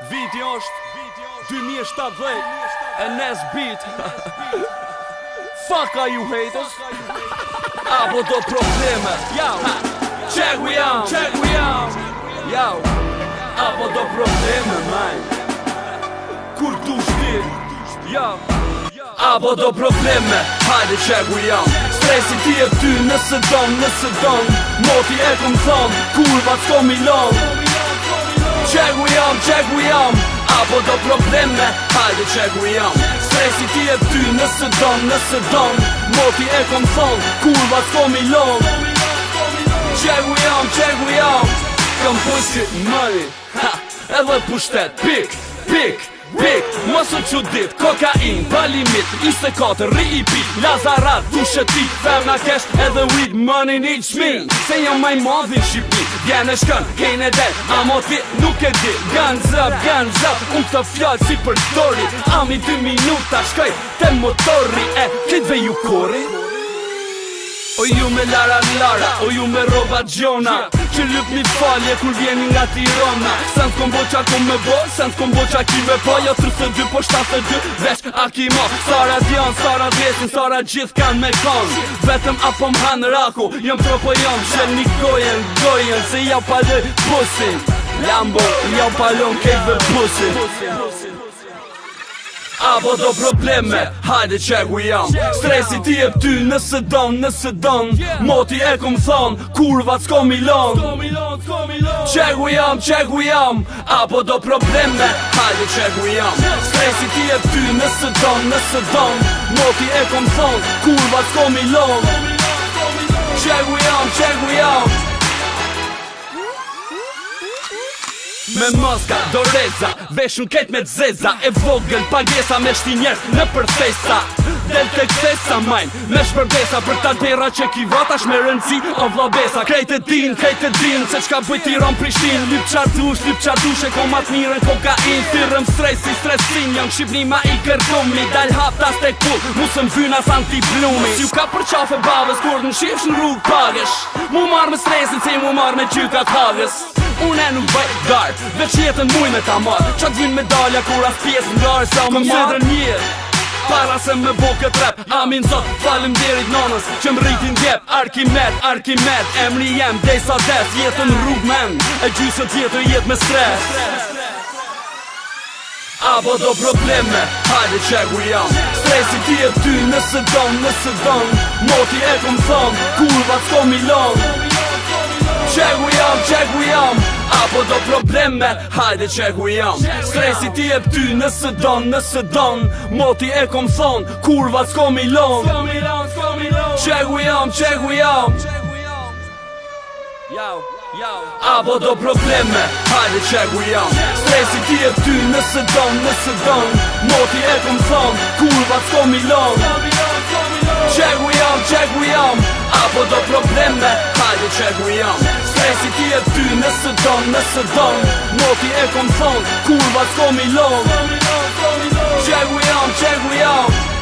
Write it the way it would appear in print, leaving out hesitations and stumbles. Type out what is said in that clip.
Viti është 2017 NS Beat. Fuck are you haters? Apo do probleme? Yo, check we on. Yo, apo do probleme, man? Kur du shtir? Yo, apo do probleme? Hajde check we on. Stresi ti e ty nëse don. Moti e këm thon, kurva s'ko milon. Check we on. Apo do probleme? Hajde check we on. Stresi ti e ty nëse don. Moti e kom thon, kurva s'ko milon. Check we on. Kom pushit money, ha, edhe pushtet, pik. Mos u qudit, kokain, pa limit 24, ri i pi, Lazarat, dushetik, femna kesh, edhe weed money needs me. Se jam maj modhin Shqipni, vjen e shkën, kejnë e del, amo ti nuk e di. Guns up, unë të fjallë si për dori. Ami 2 minuta, shkoj te motori, kitve ju kori. O ju me Lara, o ju me roba Gjona, që lyp një falje kur vjeni nga Tirana. Sen t'kom boqa kom me bo, sen t'kom boqa ki me po. Jo 32 po 72, veç a ki mo. Sara Dion, Sara Dvesin, Sara gjithë kan me kon. Vetëm apo m'han raku, jom tropo jom. Shel një gojen, se jau paloj pusin. Lambo, jau palon kejve pusin. Apo do probleme, hajde check we on. Stresi ti e ty nëse don. Moti e kom thon, kurva s'ko milon. Check we on. Apo do probleme, hajde check we on. Stresi ti e ty nëse don. Moti e kom thon, kurva s'ko milon. Check we on. Me moska, doreza, veshun ket me t'zeza. E vogël, pagesa me shti njerës në përthesa. Del të këthesa majn, me shpërbesa. Për ta tera që ki vatash me rëndësi o vlobesa. Krejt e din, se qka bëjt Tiran Prishtin. Lyp qardush, e komat mirën kokain. Thirëm stresin, jam Shqipni ma i kërkumi. Dal haptas tek pull, musëm vynas anti-blumi. Si u ka për qafe babës, kur në shifsh në rrug pagesh. Mu marrë me stresin, si mu marrë me qykat hagës. Unë e nuk bëj garë, veç jetën muj me ta marrë. Qatë vyn medalja kur as pjesë ngarë sa më marrë njërë. Para se me bo këtë rap, amin zot, falim derit nonës që m'rritin djep. Arkimed, emri jem, dej sa des. Jetën rrug men, e gjysët jetë me stres. Apo do probleme, hajde check we on. Stresi ti e ty nëse don. Moti e kom thon, kurva s'ko milon. Check we on. Apo do probleme, hajde check we on. Stresi ti e ty nëse don. Moti e kom thon, kurva s'ko milon. Check we on. Apo do probleme, hajde check we on. Stresi ti e ty nëse don. Moti e kom thon, kurva s'ko milon. Check we on. Apo do probleme, hajde check we on. Stresi ti e ty nëse don. Moti e kom thon, kurva s'ko milon. Check we on.